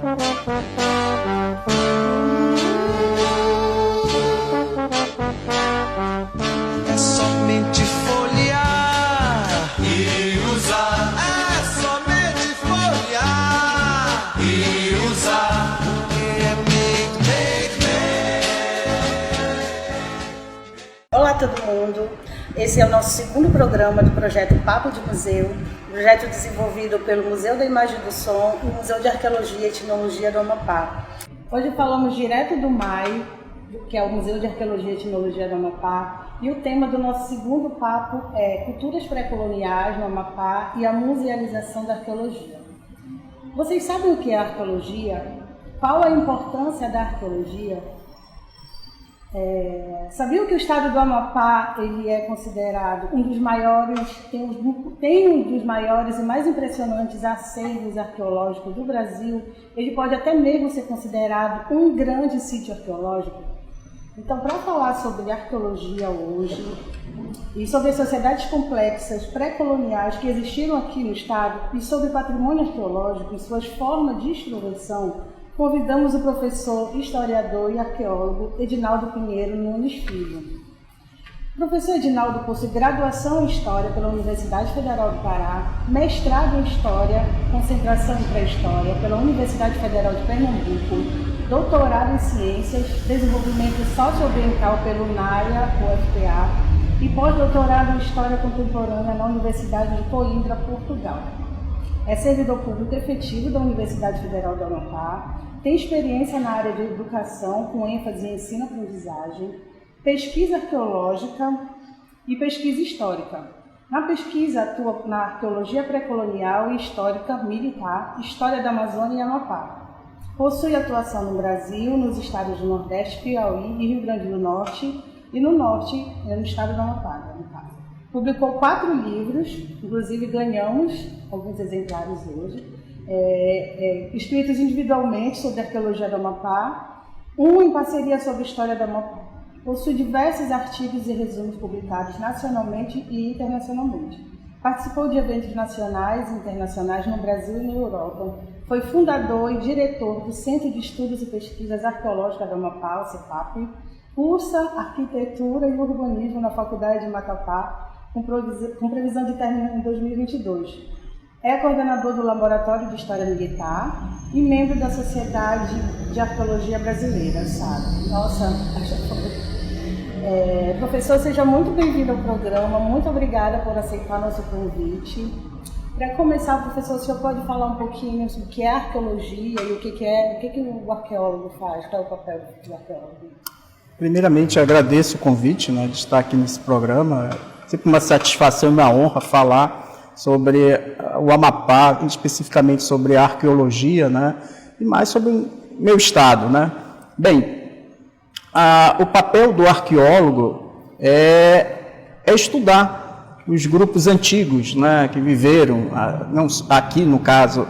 É somente folhear e usar. É somente folhear e usar. É Olá todo mundo, esse é o nosso segundo programa do projeto Papo de Museu, projeto desenvolvido pelo Museu da Imagem do Som e o Museu de Arqueologia e Etnologia do Amapá. Hoje falamos direto do MAI, que é o Museu de Arqueologia e Etnologia do Amapá, e o tema do nosso segundo papo é Culturas Pré-Coloniais no Amapá e a musealização da arqueologia. Vocês sabem o que é arqueologia? Qual a importância da arqueologia? Sabiam que o estado do Amapá ele é considerado um dos maiores, tem um dos maiores e mais impressionantes acervos arqueológicos do Brasil? Ele pode até mesmo ser considerado um grande sítio arqueológico. Então, para falar sobre arqueologia hoje e sobre as sociedades complexas pré-coloniais que existiram aqui no estado e sobre patrimônio arqueológico e suas formas de extroversão, convidamos o professor, historiador e arqueólogo Edinaldo Pinheiro Nunes Filho. O professor Edinaldo possui graduação em História pela Universidade Federal do Pará, mestrado em História, concentração em Pré-História pela Universidade Federal de Pernambuco, doutorado em Ciências, Desenvolvimento Socioambiental pelo NAIA, UFPA, e pós-doutorado em História Contemporânea na Universidade de Coimbra, Portugal. É servidor público efetivo da Universidade Federal do Amapá, tem experiência na área de educação, com ênfase em ensino-aprendizagem, pesquisa arqueológica e pesquisa histórica. Na pesquisa, atua na arqueologia pré-colonial e histórica militar, história da Amazônia e Amapá. Possui atuação no Brasil, nos estados do Nordeste, Piauí e Rio Grande do Norte, e no Norte, no estado do Amapá, no caso. Publicou 4 livros, inclusive ganhamos alguns exemplares hoje, escritos individualmente sobre a arqueologia do Amapá, um em parceria sobre a história do Amapá. Possui diversos artigos e resumos publicados nacionalmente e internacionalmente. Participou de eventos nacionais e internacionais no Brasil e na Europa. Foi fundador e diretor do Centro de Estudos e Pesquisas Arqueológicas do Amapá, o CEPAP. Cursa Arquitetura e Urbanismo na Faculdade de Macapá, com previsão de término em 2022. É coordenador do Laboratório de História Militar e membro da Sociedade de Arqueologia Brasileira, SAB. Nossa, professor, seja muito bem-vindo ao programa, muito obrigada por aceitar nosso convite. Para começar, professor, o senhor pode falar um pouquinho sobre o que é arqueologia e o que o arqueólogo faz, qual é o papel do arqueólogo? Primeiramente, agradeço o convite, né, de estar aqui nesse programa. É sempre uma satisfação e uma honra falar sobre o Amapá, especificamente sobre a arqueologia, né, e mais sobre o meu estado, né. Bem, o papel do arqueólogo é estudar os grupos antigos, né, que viveram, não, aqui no caso,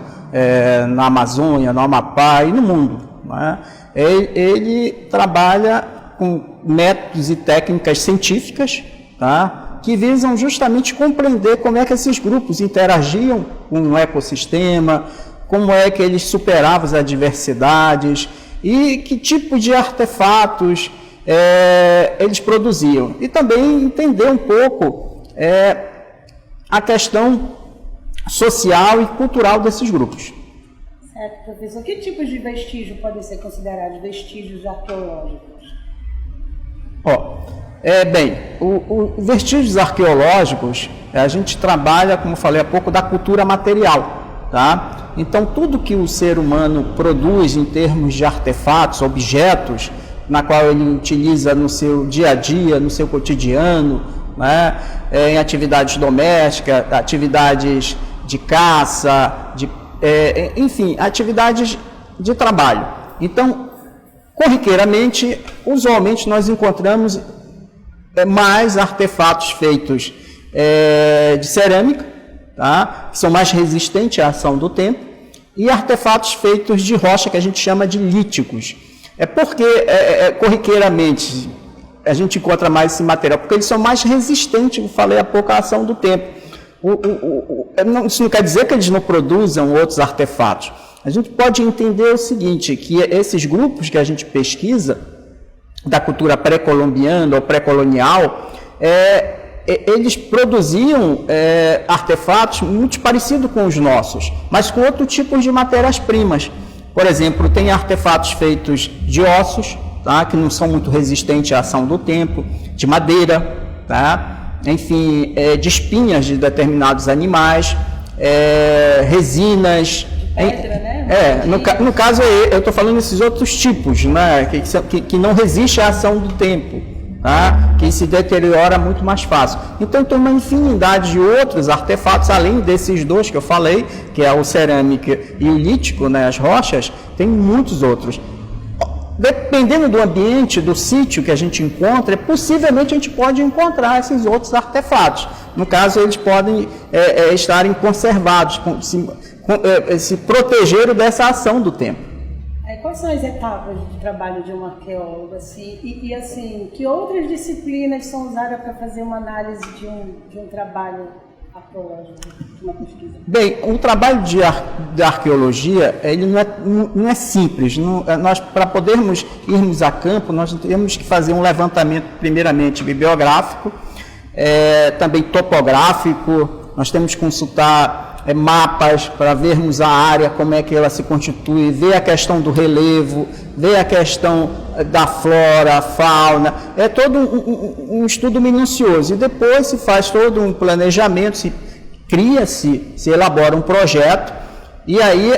na Amazônia, no Amapá e no mundo, né. Ele trabalha com métodos e técnicas científicas, tá, que visam justamente compreender como é que esses grupos interagiam com o ecossistema, como é que eles superavam as adversidades e que tipo de artefatos eles produziam. E também entender um pouco a questão social e cultural desses grupos. Certo, professor. Que tipos de vestígios podem ser considerados vestígios arqueológicos? Bem, os vestígios arqueológicos, a gente trabalha, como eu falei há pouco, da cultura material, tá? Então, tudo que o ser humano produz em termos de artefatos, objetos, na qual ele utiliza no seu dia a dia, no seu cotidiano, né? Em atividades domésticas, atividades de caça, enfim, atividades de trabalho. Então, corriqueiramente, usualmente nós encontramos mais artefatos feitos de cerâmica, tá? Que são mais resistentes à ação do tempo, e artefatos feitos de rocha, que a gente chama de líticos. Porque corriqueiramente a gente encontra mais esse material, porque eles são mais resistentes, eu falei há pouco, à ação do tempo. Isso não quer dizer que eles não produzam outros artefatos, a gente pode entender o seguinte, que esses grupos que a gente pesquisa, da cultura pré-colombiana ou pré-colonial, eles produziam artefatos muito parecidos com os nossos, mas com outro tipo de matérias-primas. Por exemplo, tem artefatos feitos de ossos, tá, que não são muito resistentes à ação do tempo, de madeira, tá, enfim, de espinhas de determinados animais, resinas. Pedra, né? No caso, eu estou falando desses outros tipos, né, que não resistem à ação do tempo, tá, que se deteriora muito mais fácil. Então, tem uma infinidade de outros artefatos, além desses dois que eu falei, que é o cerâmico e o lítico, né, as rochas, tem muitos outros. Dependendo do ambiente, do sítio que a gente encontra, possivelmente a gente pode encontrar esses outros artefatos. No caso, eles podem estarem conservados, se protegeram dessa ação do tempo. Quais são as etapas de trabalho de um arqueólogo? Assim, e assim, que outras disciplinas são usadas para fazer uma análise de um trabalho arqueológico, de uma pesquisa? Bem, o trabalho de arqueologia, ele não é simples. Nós, para podermos irmos a campo, nós temos que fazer um levantamento, primeiramente, bibliográfico, também topográfico, nós temos que consultar mapas para vermos a área, como é que ela se constitui, ver a questão do relevo, ver a questão da flora, fauna, é todo um estudo minucioso, e depois se faz todo um planejamento, se elabora um projeto, e aí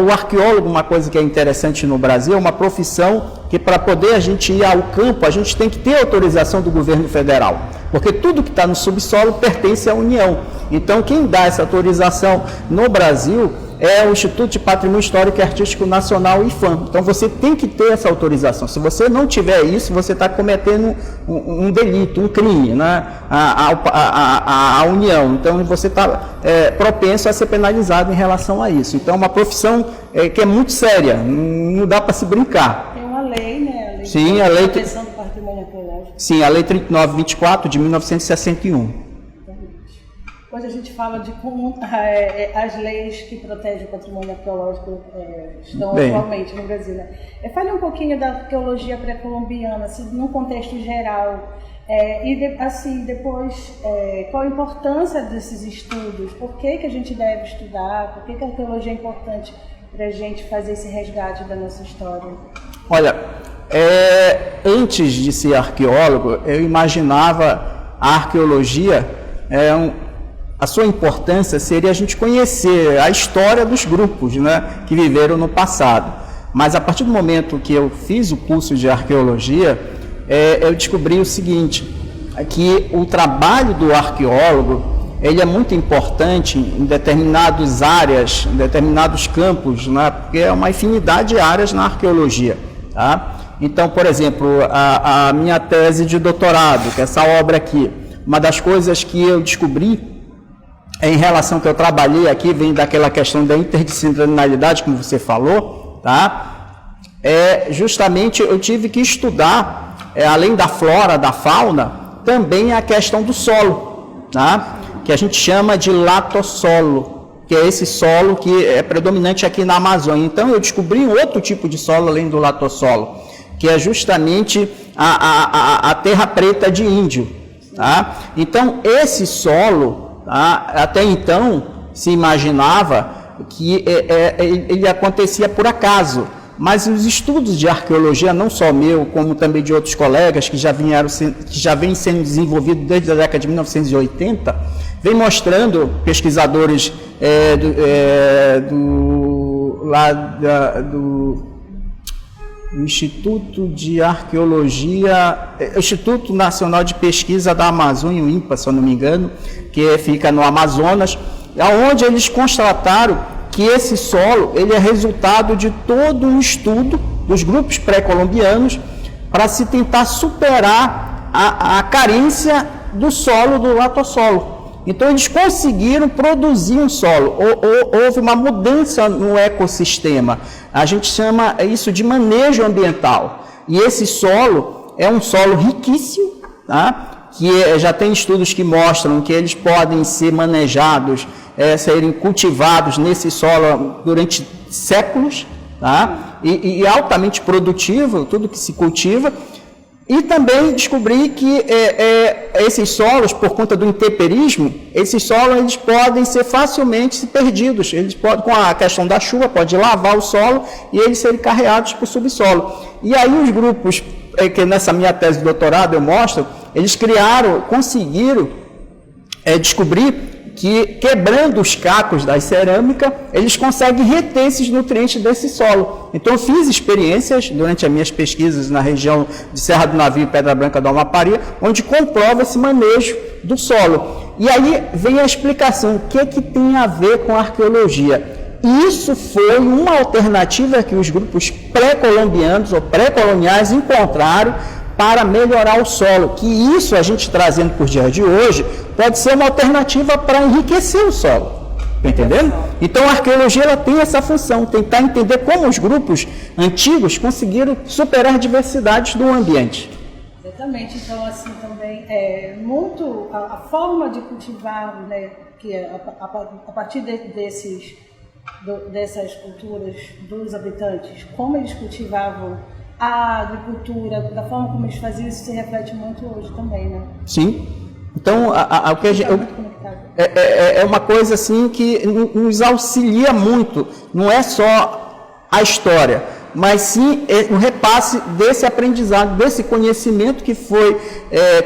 o arqueólogo, uma coisa que é interessante no Brasil, é uma profissão que para poder a gente ir ao campo, a gente tem que ter autorização do governo federal, porque tudo que está no subsolo pertence à União. Então, quem dá essa autorização no Brasil é o Instituto de Patrimônio Histórico e Artístico Nacional, IPHAN. Então, você tem que ter essa autorização. Se você não tiver isso, você está cometendo um delito, um crime, né, à União. Então, você está propenso a ser penalizado em relação a isso. Então, é uma profissão que é muito séria, não dá para se brincar. Tem uma lei, né? Sim, a lei... Proteção do Patrimônio Arqueológico. Sim, a Lei 3924 de 1961. Quando a gente fala de como as leis que protegem o patrimônio arqueológico estão atualmente no Brasil, né? Fale um pouquinho da arqueologia pré-colombiana, assim, num contexto geral, depois, qual a importância desses estudos, por que a gente deve estudar, por que a arqueologia é importante para a gente fazer esse resgate da nossa história? Olha, antes de ser arqueólogo, eu imaginava a arqueologia, a sua importância seria a gente conhecer a história dos grupos, né, que viveram no passado. Mas a partir do momento que eu fiz o curso de arqueologia, eu descobri o seguinte, que o trabalho do arqueólogo, ele é muito importante em determinadas áreas, em determinados campos, né, porque é uma infinidade de áreas na arqueologia, tá? Então, por exemplo, a minha tese de doutorado, que é essa obra aqui, uma das coisas que eu descobri em relação que eu trabalhei aqui, vem daquela questão da interdisciplinaridade, como você falou, tá? Justamente eu tive que estudar, além da flora, da fauna, também a questão do solo, tá? Que a gente chama de latossolo, que é esse solo que é predominante aqui na Amazônia. Então eu descobri um outro tipo de solo além do latossolo, que é justamente a terra preta de índio, tá? Então esse solo, até então se imaginava que ele acontecia por acaso, mas os estudos de arqueologia, não só meu, como também de outros colegas que já vêm sendo desenvolvidos desde a década de 1980, vem mostrando, pesquisadores do Instituto de Arqueologia, Instituto Nacional de Pesquisa da Amazônia, o INPA, se eu não me engano, que fica no Amazonas, onde eles constataram que esse solo ele é resultado de todo um estudo dos grupos pré-colombianos para se tentar superar a carência do solo, do latossolo. Então, eles conseguiram produzir um solo, houve uma mudança no ecossistema. A gente chama isso de manejo ambiental. E esse solo é um solo riquíssimo, tá? Que já tem estudos que mostram que eles podem ser manejados, serem cultivados nesse solo durante séculos, tá? E altamente produtivo, tudo que se cultiva. E também descobri que esses solos, por conta do intemperismo, esses solos eles podem ser facilmente perdidos. Eles podem, com a questão da chuva, pode lavar o solo e eles serem carreados para o subsolo. E aí os grupos, que nessa minha tese de doutorado eu mostro, eles conseguiram descobrir que, quebrando os cacos da cerâmica, eles conseguem reter esses nutrientes desse solo. Então, eu fiz experiências durante as minhas pesquisas na região de Serra do Navio e Pedra Branca do Amapari, onde comprova esse manejo do solo. E aí vem a explicação, o que tem a ver com a arqueologia. Isso foi uma alternativa que os grupos pré-colombianos ou pré-coloniais encontraram para melhorar o solo, que isso a gente trazendo por dia de hoje, pode ser uma alternativa para enriquecer o solo. Está entendendo? Então a arqueologia ela tem essa função, tentar entender como os grupos antigos conseguiram superar diversidades do ambiente. Exatamente, então assim também muito a forma de cultivar, né, que a partir dessas culturas dos habitantes, como eles cultivavam a agricultura, da forma como eles faziam, isso se reflete muito hoje também, né? Sim. Então, o que é uma coisa assim que nos auxilia muito. Não é só a história, mas sim o repasse desse aprendizado, desse conhecimento que foi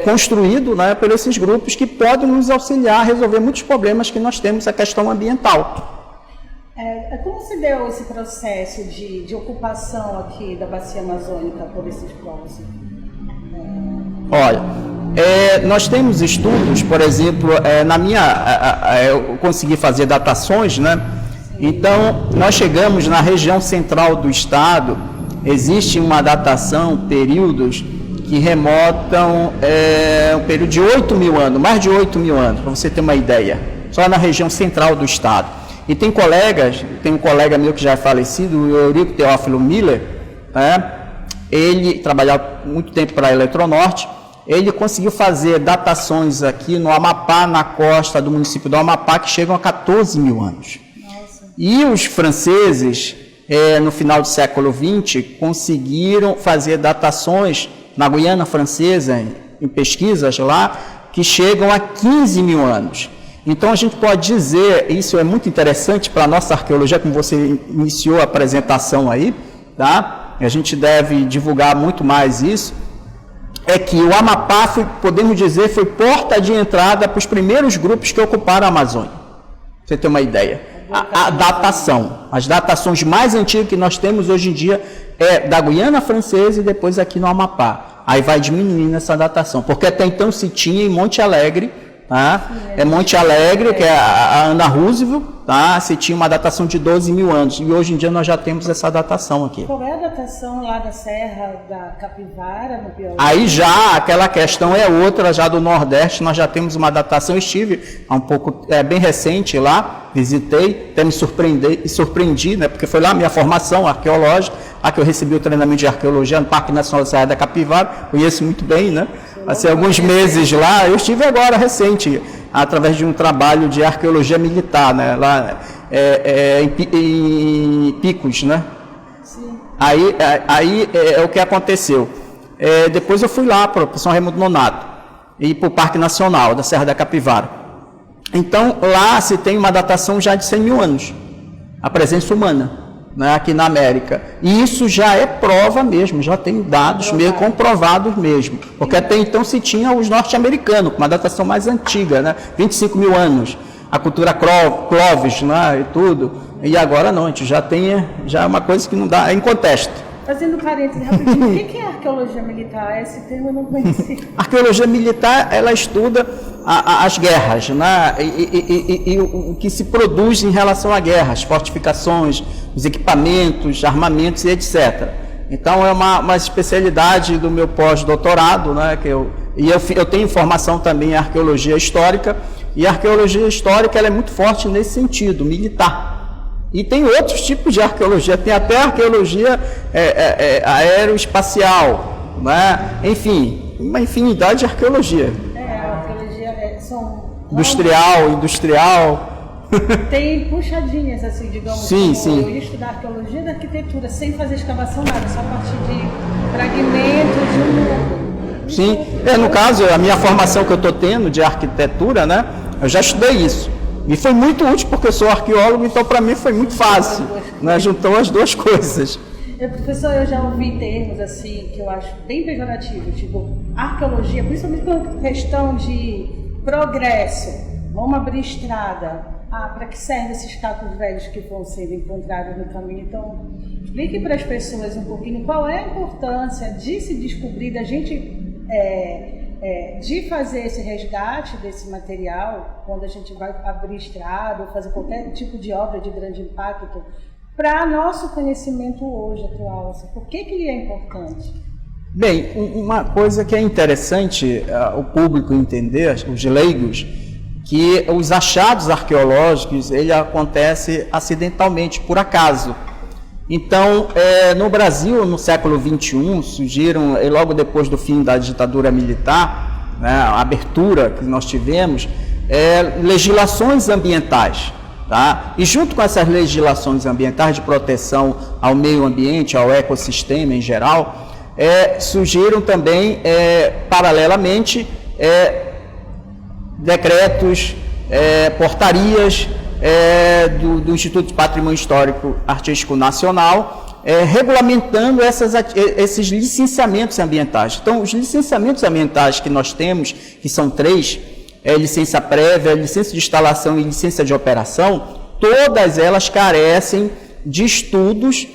construído, né, por esses grupos que podem nos auxiliar a resolver muitos problemas que nós temos, a questão ambiental. Como se deu esse processo de ocupação aqui da bacia amazônica por esses povos? Olha, nós temos estudos, por exemplo, eu consegui fazer datações, né? Então, nós chegamos na região central do estado, existe uma datação, períodos que remontam um período de 8 mil anos, mais de 8 mil anos, para você ter uma ideia, só na região central do estado. E tem um colega meu que já é falecido, o Eurico Teófilo Miller, né? Ele trabalhava muito tempo para a Eletronorte, ele conseguiu fazer datações aqui no Amapá, na costa do município do Amapá, que chegam a 14 mil anos. Nossa. E os franceses, no final do século XX, conseguiram fazer datações na Guiana Francesa, em pesquisas lá, que chegam a 15 mil anos. Então, a gente pode dizer, isso é muito interessante para a nossa arqueologia, como você iniciou a apresentação aí, tá? A gente deve divulgar muito mais isso, é que o Amapá, podemos dizer, foi porta de entrada para os primeiros grupos que ocuparam a Amazônia. Pra você ter uma ideia. A datação, as datações mais antigas que nós temos hoje em dia é da Guiana Francesa e depois aqui no Amapá. Aí vai diminuindo essa datação, porque até então se tinha em Monte Alegre, tá? Monte Alegre, que é a Ana Roosevelt, tá? Se tinha uma datação de 12 mil anos, e hoje em dia nós já temos essa datação aqui. Qual é a datação lá da Serra da Capivara, no Piauí? Aí já, aquela questão é outra, já do Nordeste, nós já temos uma datação, estive há um pouco, bem recente lá, visitei, até me surpreendi, né? Porque foi lá a minha formação arqueológica, lá que eu recebi o treinamento de arqueologia no Parque Nacional da Serra da Capivara, conheço muito bem, né? Passei alguns meses lá, eu estive agora recente, através de um trabalho de arqueologia militar, né? Lá em Picos, né? Sim. Aí o que aconteceu? Depois eu fui lá para São Raimundo Nonato e para o Parque Nacional da Serra da Capivara. Então, lá se tem uma datação já de 100 mil anos, a presença humana, né, aqui na América. E isso já é prova mesmo, já tem dados meio comprovados mesmo. Porque até então se tinha os norte-americanos, com uma datação mais antiga, né, 25 mil anos. A cultura Clovis, né, e tudo. E agora não, a gente já tem uma coisa que não dá, é em contexto. Fazendo parênteses rapidinho, o que é arqueologia militar? Esse termo eu não conhecia. A arqueologia militar, ela estuda as guerras, né? E o que se produz em relação à guerra, as fortificações, os equipamentos, armamentos e etc. Então, é uma especialidade do meu pós-doutorado, né? Eu tenho formação também em arqueologia histórica, e a arqueologia histórica ela é muito forte nesse sentido, militar. E tem outros tipos de arqueologia, tem até arqueologia aeroespacial, né? Enfim, uma infinidade de arqueologia. A arqueologia são... Industrial. Tem puxadinhas, assim, digamos, Sim, sim. eu ia estudar arqueologia da arquitetura sem fazer escavação nada, só a partir de fragmentos de um mundo. Sim, no caso, a minha formação que eu estou tendo de arquitetura, né, eu já estudei isso. E foi muito útil porque eu sou arqueólogo, então para mim foi muito fácil, né, juntou as duas coisas. Professor, eu já ouvi termos assim que eu acho bem pejorativos, tipo arqueologia, principalmente com questão de progresso. Vamos abrir estrada. Para que servem esses cacos velhos que vão sendo encontrados no caminho? Então, explique para as pessoas um pouquinho qual é a importância de se descobrir, da gente de fazer esse resgate desse material quando a gente vai abrir estrada ou fazer qualquer tipo de obra de grande impacto, para nosso conhecimento hoje atual. Assim, por que ele é importante? Bem, uma coisa que é interessante o público entender, os leigos, que os achados arqueológicos ele acontece acidentalmente, por acaso. Então, no Brasil, no século XXI, surgiram, logo depois do fim da ditadura militar, né, a abertura que nós tivemos, legislações ambientais. Tá? E junto com essas legislações ambientais de proteção ao meio ambiente, ao ecossistema em geral, surgiram também, paralelamente, decretos, portarias do Instituto de Patrimônio Histórico Artístico Nacional, regulamentando esses licenciamentos ambientais. Então, os licenciamentos ambientais que nós temos, que são 3, licença prévia, licença de instalação e licença de operação, todas elas carecem de estudos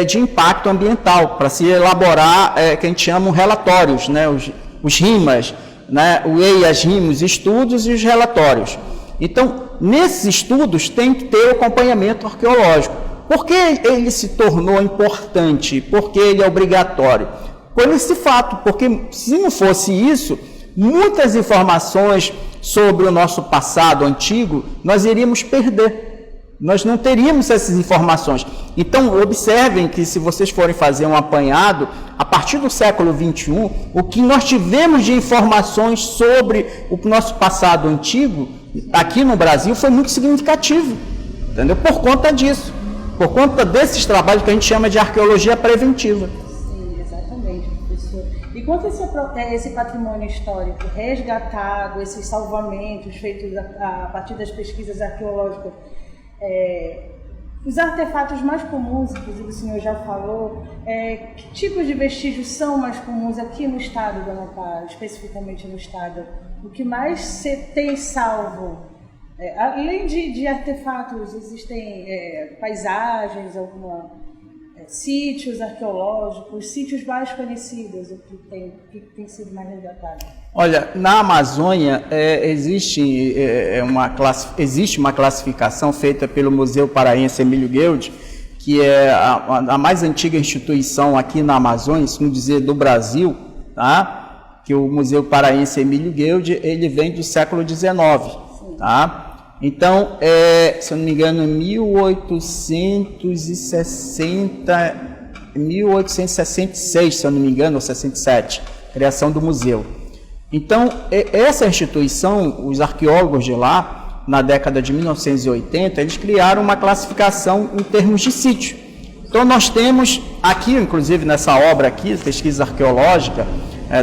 de impacto ambiental, para se elaborar, que a gente chama relatórios, né, os RIMAs, né, o EIAS, RIMAs, estudos e os relatórios. Então, nesses estudos tem que ter o acompanhamento arqueológico. Por que ele se tornou importante? Por que ele é obrigatório? Por esse fato, porque se não fosse isso, muitas informações sobre o nosso passado antigo nós iríamos perder. Nós não teríamos essas informações. Então, observem que se vocês forem fazer um apanhado, a partir do século XXI, o que nós tivemos de informações sobre o nosso passado antigo, aqui no Brasil, foi muito significativo, entendeu? Por conta disso, por conta desses trabalhos que a gente chama de arqueologia preventiva. Sim, exatamente, professor. E quanto esse patrimônio histórico resgatado, esses salvamentos feitos a partir das pesquisas arqueológicas, os artefatos mais comuns, inclusive o senhor já falou, que tipos de vestígios são mais comuns aqui no estado do Amapá, especificamente no estado? O que mais se tem salvo? Além de artefatos, existem paisagens, sítios arqueológicos, sítios mais conhecidos, o que tem sido mais resgatado? Olha, na Amazônia existe uma classificação feita pelo Museu Paraense Emílio Guild, que é a mais antiga instituição aqui na Amazônia, se não dizer do Brasil, tá? Que o Museu Paraense Emílio Guild, ele vem do século XIX, tá? Então, se eu não me engano, 1866, se eu não me engano, ou 67, criação do museu. Então, essa instituição, os arqueólogos de lá, na década de 1980, eles criaram uma classificação em termos de sítio. Então, nós temos aqui, inclusive nessa obra aqui, pesquisa arqueológica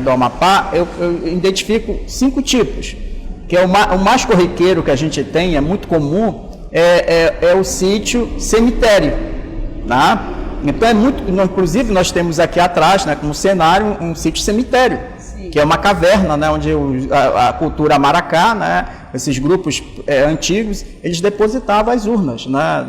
do Amapá, eu identifico 5 tipos, que é o mais corriqueiro que a gente tem, é muito comum, é o sítio cemitério, tá? Então, inclusive, nós temos aqui atrás, né, como cenário, um sítio cemitério, que é uma caverna, né, onde a cultura maracá, né, esses grupos antigos, eles depositavam as urnas, né,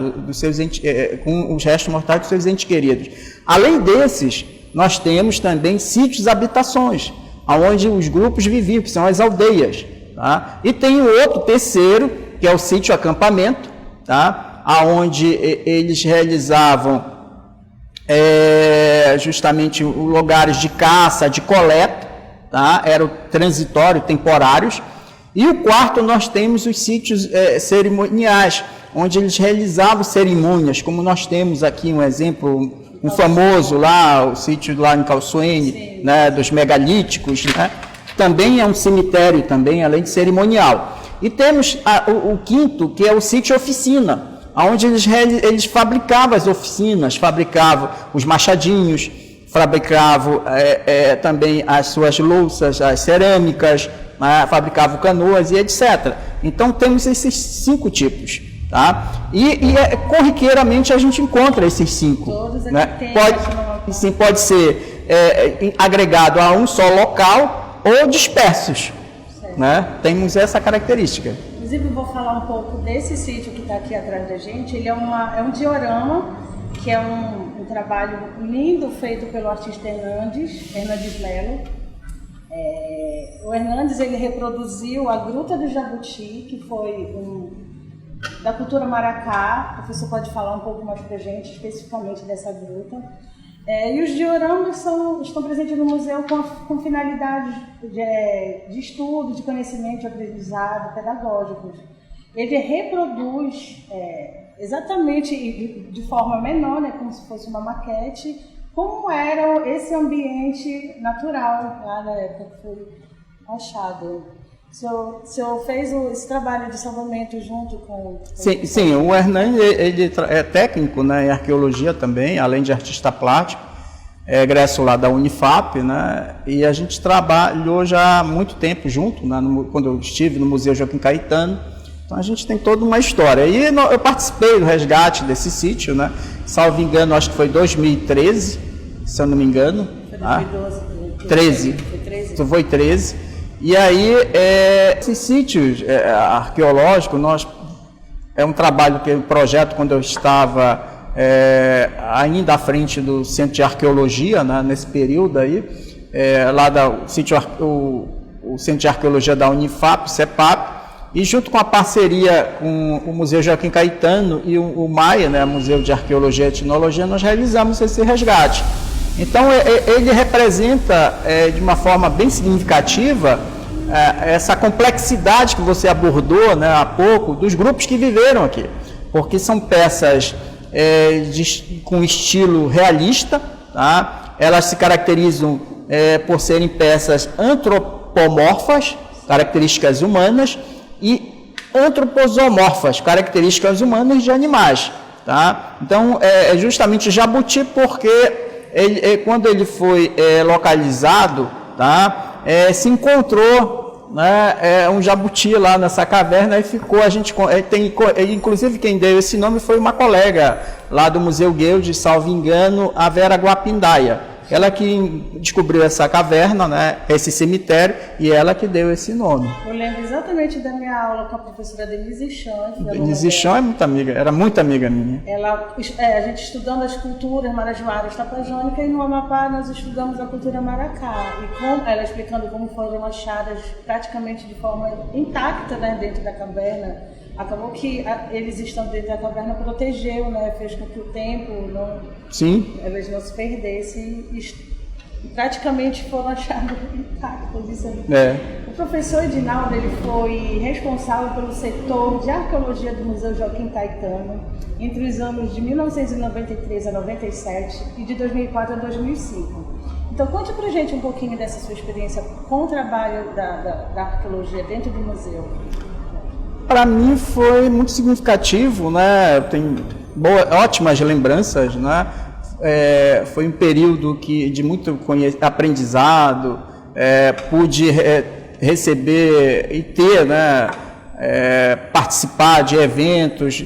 com os restos mortais dos seus entes queridos. Além desses, nós temos também sítios habitações, onde os grupos viviam, que são as aldeias. Tá? E tem o outro terceiro, que é o sítio acampamento, tá? Onde eles realizavam justamente lugares de caça, de coleta, tá? Eram transitórios, temporários. E o quarto, nós temos os sítios cerimoniais, onde eles realizavam cerimônias, como nós temos aqui um exemplo, um famoso lá, o sítio lá em Calçoene, né, dos megalíticos, né? Também é um cemitério, também, além de cerimonial. E temos o quinto, que é o sítio oficina, onde eles fabricavam as oficinas, fabricavam os machadinhos, fabricavam também as suas louças, as cerâmicas, fabricavam canoas e etc. Então temos esses 5 tipos. Tá? E corriqueiramente a gente encontra esses 5. Todos aqui né? Pode ser agregado a um só local ou dispersos. Né? Temos essa característica. Inclusive, eu vou falar um pouco desse sítio que está aqui atrás da gente. Ele é um diorama, que é um trabalho lindo feito pelo artista Hernandes Melo. O Hernandes ele reproduziu a Gruta do Jabuti, que foi da cultura Maracá. O professor pode falar um pouco mais para a gente, especificamente dessa gruta. E os dioramas estão presentes no museu com finalidades de estudo, de conhecimento, de aprendizado, pedagógicos. Ele reproduz exatamente de forma menor, né, como se fosse uma maquete, como era esse ambiente natural lá na época que foi achado. O senhor fez esse trabalho de salvamento junto com... Sim, o Hernani ele é técnico, né, em arqueologia também, além de artista plástico, é egresso lá da Unifap, né, e a gente trabalhou já há muito tempo junto, né, quando eu estive no Museu Joaquim Caetano, então a gente tem toda uma história. E eu participei do resgate desse sítio, né, salvo engano, acho que foi 2013, se eu não me engano. Foi 2012. 13. Foi 13. E aí, esses sítios arqueológicos, é um trabalho que eu projeto quando eu estava ainda à frente do Centro de Arqueologia, né, nesse período aí, lá o Centro de Arqueologia da Unifap, CEPAP, e junto com a parceria com o Museu Joaquim Caetano e o MAIA, né, Museu de Arqueologia e Etnologia, nós realizamos esse resgate. Então, ele representa, de uma forma bem significativa, essa complexidade que você abordou, né, há pouco, dos grupos que viveram aqui. Porque são peças com estilo realista, tá? Elas se caracterizam por serem peças antropomorfas, características humanas, e antroposomorfas, características humanas de animais. Tá? Então, justamente jabuti porque... quando ele foi localizado, tá, se encontrou, né, um jabuti lá nessa caverna e ficou, inclusive quem deu esse nome foi uma colega lá do Museu Guild, salvo engano, a Vera Guapindaia. Ela que descobriu essa caverna, né, esse cemitério, e ela que deu esse nome. Eu lembro exatamente da minha aula com a professora Denise Chan. Denise Chan era muito amiga minha. A gente estudando as culturas marajoaras tapajônica, e no Amapá nós estudamos a cultura maracá. E ela explicando como foram achadas praticamente de forma intacta, né, dentro da caverna. Acabou que eles estando dentro da caverna protegeu, né, fez com que o tempo eles não se perdessem e praticamente foram achados intactos. Isso aí. O professor Edinaldo ele foi responsável pelo setor de arqueologia do Museu Joaquim Caetano entre os anos de 1993 a 97 e de 2004 a 2005. Então, conte pra gente um pouquinho dessa sua experiência com o trabalho da arqueologia dentro do museu. Para mim foi muito significativo, né? Eu tenho ótimas lembranças, né? Foi um período de muito aprendizado, pude receber e ter, né? Participar de eventos,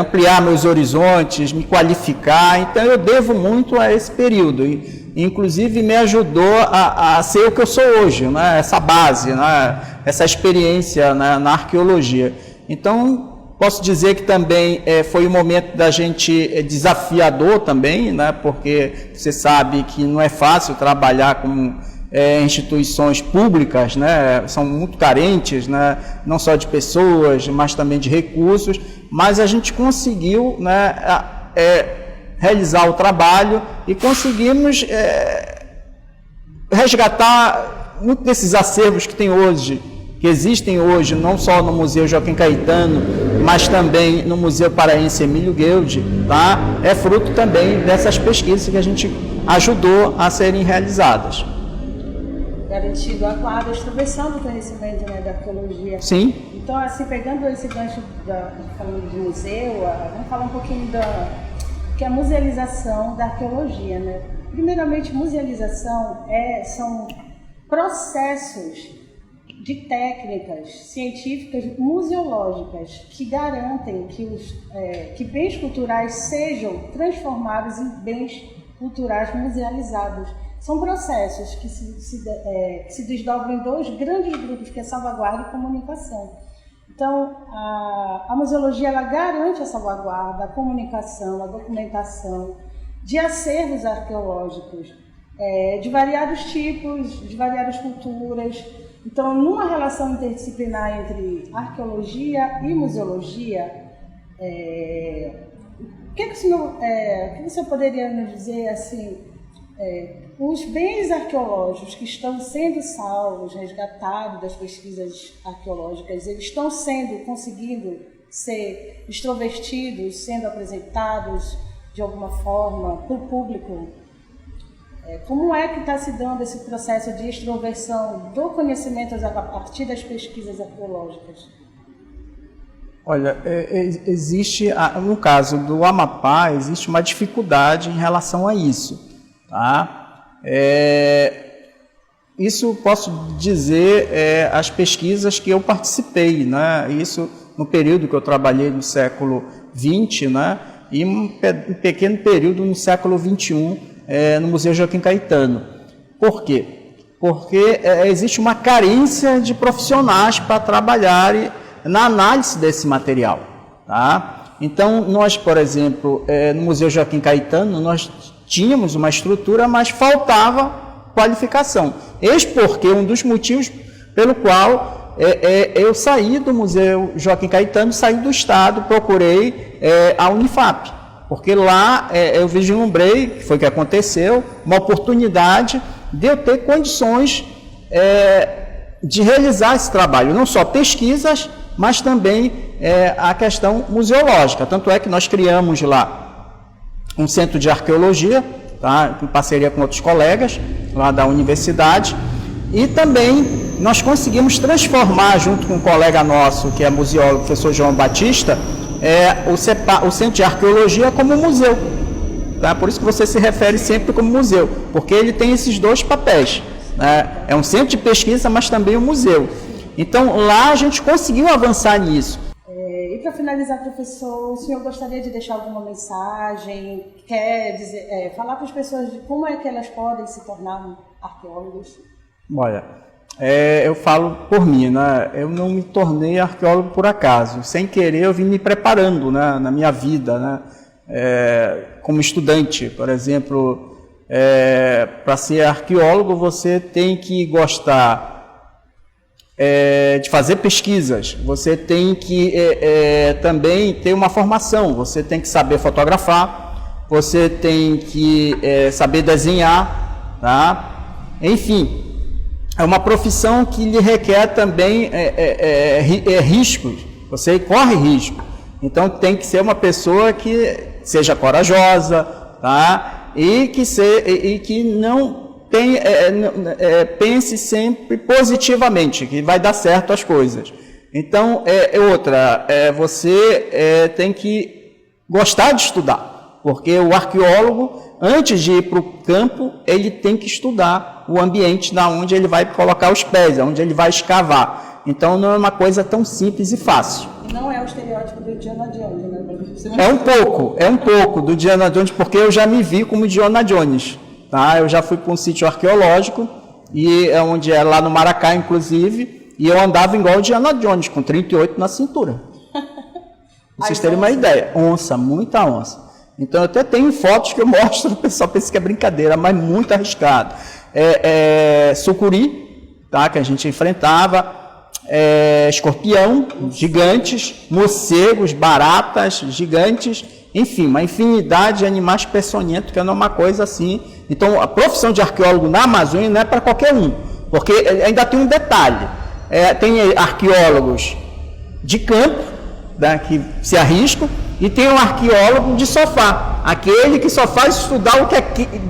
ampliar meus horizontes, me qualificar. Então eu devo muito a esse período. Inclusive me ajudou a ser o que eu sou hoje, né? Essa base, né? Essa experiência na arqueologia. Então, posso dizer que também foi um momento da gente desafiador também, né? Porque você sabe que não é fácil trabalhar com instituições públicas, né? São muito carentes, né? Não só de pessoas, mas também de recursos, mas a gente conseguiu, né? Realizar o trabalho e conseguimos resgatar muitos desses acervos que existem hoje, não só no Museu Joaquim Caetano, mas também no Museu Paraense Emílio Guild, tá? É fruto também dessas pesquisas que a gente ajudou a serem realizadas. Garantido a quadra, extravessando o conhecimento, né, da arqueologia. Sim. Então, assim, pegando esse gancho, falando de museu, vamos falar um pouquinho que é a musealização da arqueologia, né? Primeiramente, musealização são processos de técnicas científicas museológicas que garantem que bens culturais sejam transformados em bens culturais musealizados. São processos que se desdobram em dois grandes grupos, que é salvaguarda e comunicação. Então, a museologia ela garante a salvaguarda, a comunicação, a documentação de acervos arqueológicos de variados tipos, de variadas culturas. Então, numa relação interdisciplinar entre arqueologia e museologia, o que você poderia nos dizer assim? Os bens arqueológicos que estão sendo salvos, resgatados das pesquisas arqueológicas, eles estão conseguindo ser extrovertidos, sendo apresentados de alguma forma para o público? Como é que está se dando esse processo de extroversão do conhecimento a partir das pesquisas arqueológicas? Olha, existe, no caso do Amapá, existe uma dificuldade em relação a isso. Tá? Isso posso dizer as pesquisas que eu participei, né? Isso no período que eu trabalhei no século XX, né? E um pequeno período no século XXI no Museu Joaquim Caetano. Por quê? Porque existe uma carência de profissionais para trabalharem na análise desse material. Tá? Então, nós, por exemplo, no Museu Joaquim Caetano, nós tínhamos uma estrutura, mas faltava qualificação. Eis porque um dos motivos pelo qual eu saí do Museu Joaquim Caetano, saí do Estado, procurei a Unifap, porque lá eu vislumbrei, que foi o que aconteceu, uma oportunidade de eu ter condições de realizar esse trabalho, não só pesquisas, mas também a questão museológica. Tanto é que nós criamos lá um centro de arqueologia, tá, em parceria com outros colegas lá da universidade, e também nós conseguimos transformar, junto com um colega nosso, que é museólogo, o professor João Batista, o centro de arqueologia como museu. Tá? Por isso que você se refere sempre como museu, porque ele tem esses dois papéis. Né? É um centro de pesquisa, mas também um museu. Então, lá a gente conseguiu avançar nisso. E para finalizar, professor, o senhor gostaria de deixar alguma mensagem? Quer dizer, falar para as pessoas de como é que elas podem se tornar arqueólogos? Olha, eu falo por mim, né? Eu não me tornei arqueólogo por acaso. Sem querer, eu vim me preparando, né, na minha vida, né? Como estudante, por exemplo, para ser arqueólogo, você tem que gostar de fazer pesquisas, você tem que também ter uma formação, você tem que saber fotografar, você tem que saber desenhar, tá? Enfim, é uma profissão que lhe requer também riscos, você corre risco, então tem que ser uma pessoa que seja corajosa, tá? E que não pense sempre positivamente, que vai dar certo as coisas. Então, você tem que gostar de estudar, porque o arqueólogo, antes de ir para o campo, ele tem que estudar o ambiente na onde ele vai colocar os pés, onde ele vai escavar. Então, não é uma coisa tão simples e fácil. Não é o estereótipo do Indiana Jones, né? É um pouco do Indiana Jones, porque eu já me vi como Indiana Jones. Tá? Eu já fui para um sítio arqueológico, onde é lá no Maracá, inclusive, e eu andava igual o Indiana Jones, com 38 na cintura. Pra vocês terem uma ideia. Onça, muita onça. Então, eu até tenho fotos que eu mostro, o pessoal pensa que é brincadeira, mas muito arriscado. Sucuri, tá? Que a gente enfrentava, escorpião, gigantes, morcegos, baratas, gigantes, enfim, uma infinidade de animais peçonhentos, que não é uma coisa assim. Então, a profissão de arqueólogo na Amazônia não é para qualquer um, porque ainda tem um detalhe. Tem arqueólogos de campo, né, que se arriscam, e tem um arqueólogo de sofá, aquele que só faz estudar o que é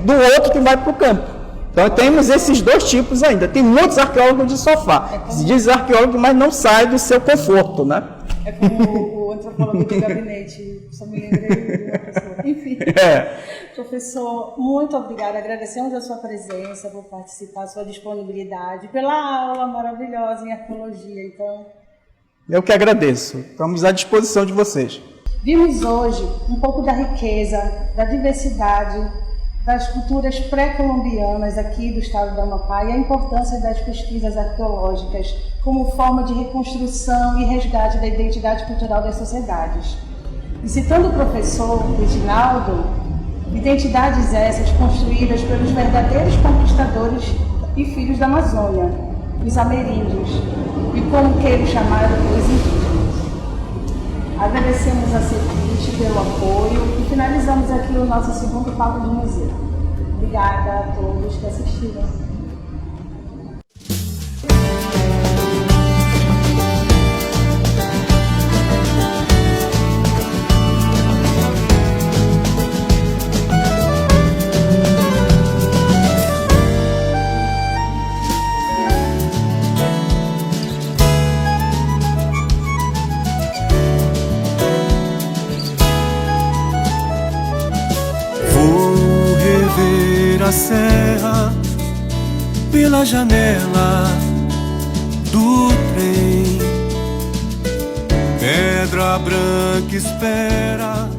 do outro que vai para o campo. Então temos esses dois tipos ainda. Tem muitos arqueólogos de sofá. Se diz arqueólogo, mas não sai do seu conforto, né? É como o antropólogo do gabinete, só me lembrei de uma pessoa. Enfim, professor, muito obrigada. Agradecemos a sua presença, por participar, a sua disponibilidade, pela aula maravilhosa em arqueologia. Então, eu que agradeço. Estamos à disposição de vocês. Vimos hoje um pouco da riqueza, da diversidade das culturas pré-colombianas aqui do estado do Amapá e a importância das pesquisas arqueológicas como forma de reconstrução e resgate da identidade cultural das sociedades. E citando o professor Reginaldo, identidades essas construídas pelos verdadeiros conquistadores e filhos da Amazônia, os ameríndios, e como queiro chamar os indígenas. Agradecemos a CEPIT pelo apoio e finalizamos aqui o nosso segundo papo do museu. Obrigada a todos que assistiram. A serra pela janela do trem, pedra branca espera